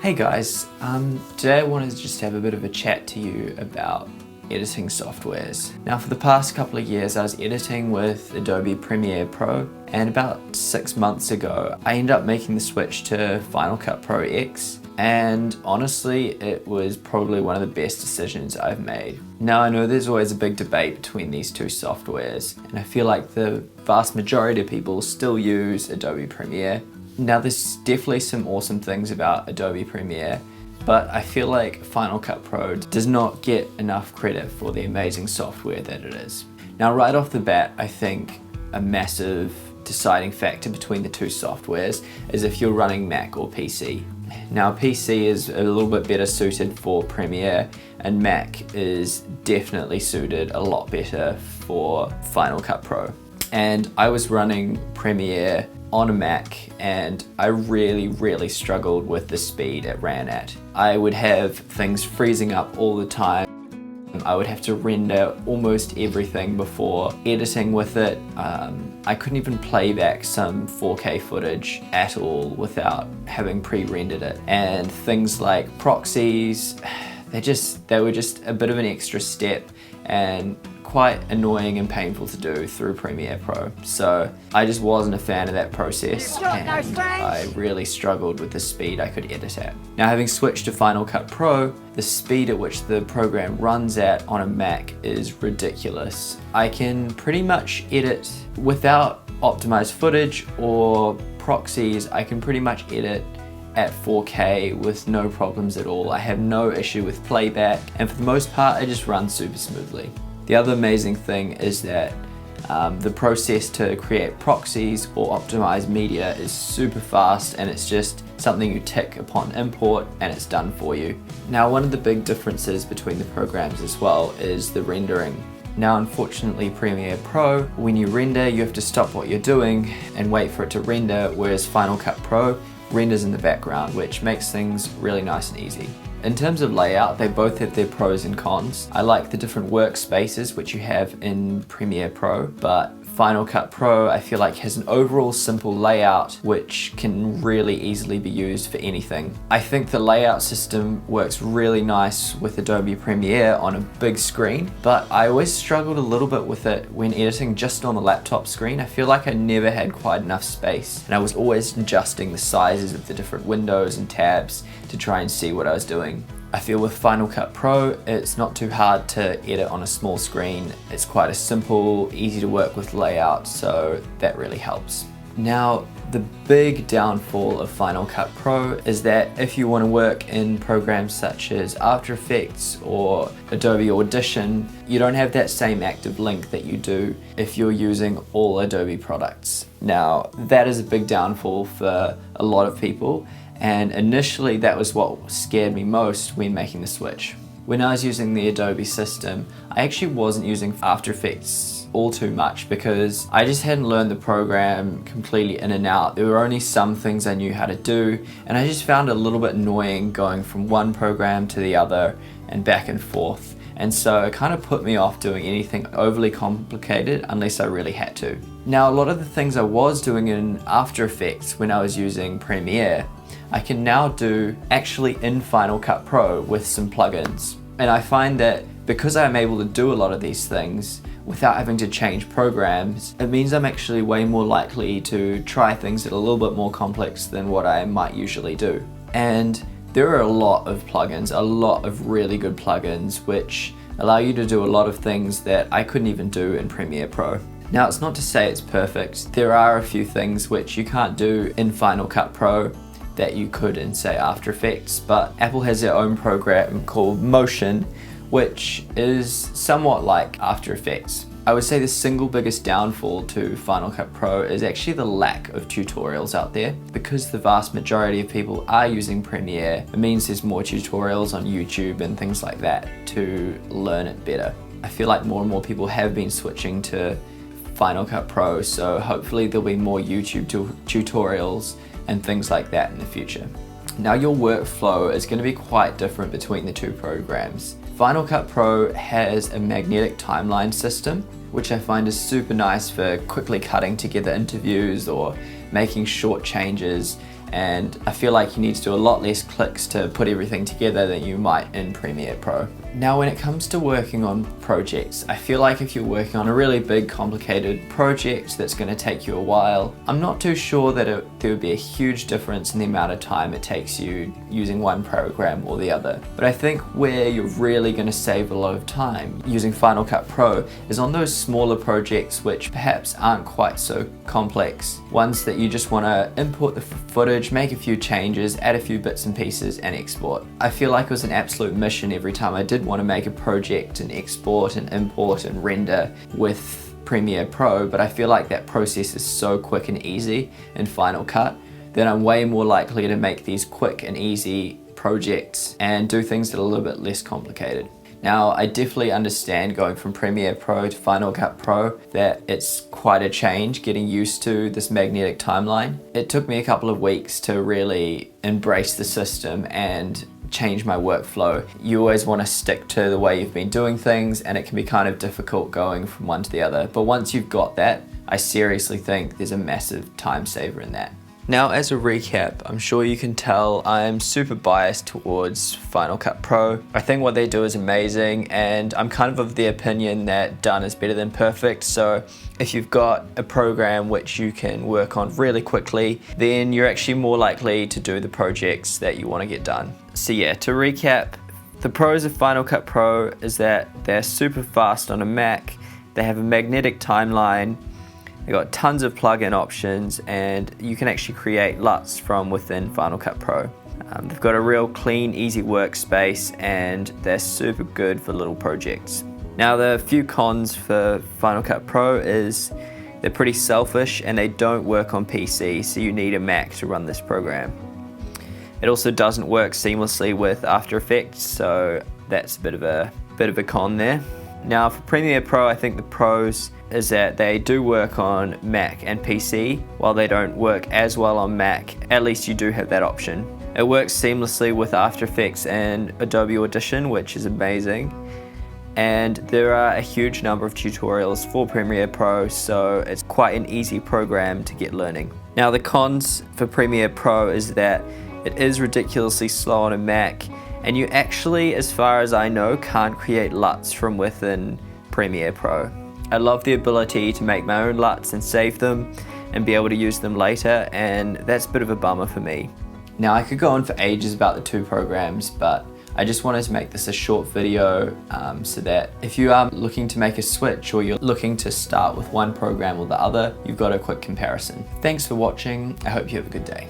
Hey guys, today I wanted to just have a bit of a chat to you about editing softwares. Now for the past couple of years I was editing with Adobe Premiere Pro, and about 6 months ago I ended up making the switch to Final Cut Pro X, and honestly it was probably one of the best decisions I've made. Now I know there's always a big debate between these two softwares, and I feel like the vast majority of people still use Adobe Premiere. Now there's definitely some awesome things about Adobe Premiere, but I feel like Final Cut Pro does not get enough credit for the amazing software that it is. Now right off the bat, I think a massive deciding factor between the two softwares is if you're running Mac or PC. Now PC is a little bit better suited for Premiere, and Mac is definitely suited a lot better for Final Cut Pro. And I was running Premiere on a Mac, and I really struggled with the speed it ran at. I would have things freezing up all the time. I would have to render almost everything before editing with it. I couldn't even play back some 4K footage at all without having pre-rendered it. And things like proxies, they were just a bit of an extra step and quite annoying and painful to do through Premiere Pro. So I just wasn't a fan of that process, and I really struggled with the speed I could edit at. Now having switched to Final Cut Pro, the speed at which the program runs at on a Mac is ridiculous. I can pretty much edit without optimized footage or proxies. I can pretty much edit at 4K with no problems at all. I have no issue with playback, and for the most part it just runs super smoothly. The other amazing thing is that the process to create proxies or optimize media is super fast, and it's just something you tick upon import and it's done for you. Now one of the big differences between the programs as well is the rendering. Now unfortunately Premiere Pro, when you render you have to stop what you're doing and wait for it to render, whereas Final Cut Pro renders in the background, which makes things really nice and easy. In terms of layout, they both have their pros and cons. I like the different workspaces which you have in Premiere Pro, but Final Cut Pro I feel like has an overall simple layout which can really easily be used for anything. I think the layout system works really nice with Adobe Premiere on a big screen, but I always struggled a little bit with it when editing just on the laptop screen. I feel like I never had quite enough space, and I was always adjusting the sizes of the different windows and tabs to try and see what I was doing. I feel with Final Cut Pro, it's not too hard to edit on a small screen. It's quite a simple, easy to work with layout, so that really helps. Now, the big downfall of Final Cut Pro is that if you want to work in programs such as After Effects or Adobe Audition, you don't have that same active link that you do if you're using all Adobe products. Now, that is a big downfall for a lot of people, and initially that was what scared me most when making the switch. When I was using the Adobe system, I actually wasn't using After Effects all too much because I just hadn't learned the program completely in and out. There were only some things I knew how to do, and I just found it a little bit annoying going from one program to the other and back and forth. And so it kind of put me off doing anything overly complicated unless I really had to. Now a lot of the things I was doing in After Effects when I was using Premiere, I can now do actually in Final Cut Pro with some plugins. And I find that because I'm able to do a lot of these things without having to change programs, it means I'm actually way more likely to try things that are a little bit more complex than what I might usually do. And there are a lot of plugins, a lot of really good plugins which allow you to do a lot of things that I couldn't even do in Premiere Pro. Now it's not to say it's perfect. There are a few things which you can't do in Final Cut Pro that you could in, say, After Effects, but Apple has their own program called Motion, which is somewhat like After Effects. I would say the single biggest downfall to Final Cut Pro is actually the lack of tutorials out there. Because the vast majority of people are using Premiere, it means there's more tutorials on YouTube and things like that to learn it better. I feel like more and more people have been switching to Final Cut Pro, so hopefully there'll be more YouTube tutorials and things like that in the future. Now your workflow is going to be quite different between the two programs. Final Cut Pro has a magnetic timeline system, which I find is super nice for quickly cutting together interviews or making short changes and I feel like you need to do a lot less clicks to put everything together than you might in Premiere Pro. Now when it comes to working on projects, I feel like if you're working on a really big complicated project that's going to take you a while, I'm not too sure that there would be a huge difference in the amount of time it takes you using one program or the other. But I think where you're really going to save a lot of time using Final Cut Pro is on those smaller projects which perhaps aren't quite so complex. Ones that you just want to import the footage, make a few changes, add a few bits and pieces and export. I feel like it was an absolute mission every time I did want to make a project and export and import and render with Premiere Pro, but I feel like that process is so quick and easy in Final Cut that I'm way more likely to make these quick and easy projects and do things that are a little bit less complicated. Now, I definitely understand going from Premiere Pro to Final Cut Pro that it's quite a change getting used to this magnetic timeline. It took me a couple of weeks to really embrace the system and change my workflow. You always want to stick to the way you've been doing things, and it can be kind of difficult going from one to the other. But once you've got that, I seriously think there's a massive time saver in that. Now, as a recap, I'm sure you can tell I'm super biased towards Final Cut Pro. I think what they do is amazing, and I'm kind of the opinion that done is better than perfect. So if you've got a program which you can work on really quickly, then you're actually more likely to do the projects that you want to get done. So yeah, to recap, the pros of Final Cut Pro is that they're super fast on a Mac, they have a magnetic timeline, they've got tons of plugin options, and you can actually create LUTs from within Final Cut Pro. They've got a real clean, easy workspace, and they're super good for little projects. Now, the few cons for Final Cut Pro is they're pretty selfish and they don't work on PC, so you need a Mac to run this program. It also doesn't work seamlessly with After Effects, so that's a bit of a con there. Now for Premiere Pro, I think the pros is that they do work on Mac and PC. While they don't work as well on Mac, at least you do have that option. It works seamlessly with After Effects and Adobe Audition, which is amazing. And there are a huge number of tutorials for Premiere Pro, so it's quite an easy program to get learning. Now the cons for Premiere Pro is that it is ridiculously slow on a Mac, and you actually, as far as I know, can't create LUTs from within Premiere Pro. I love the ability to make my own LUTs and save them and be able to use them later, and that's a bit of a bummer for me. Now I could go on for ages about the two programs, but I just wanted to make this a short video so that if you are looking to make a switch or you're looking to start with one program or the other, you've got a quick comparison. Thanks for watching. I hope you have a good day.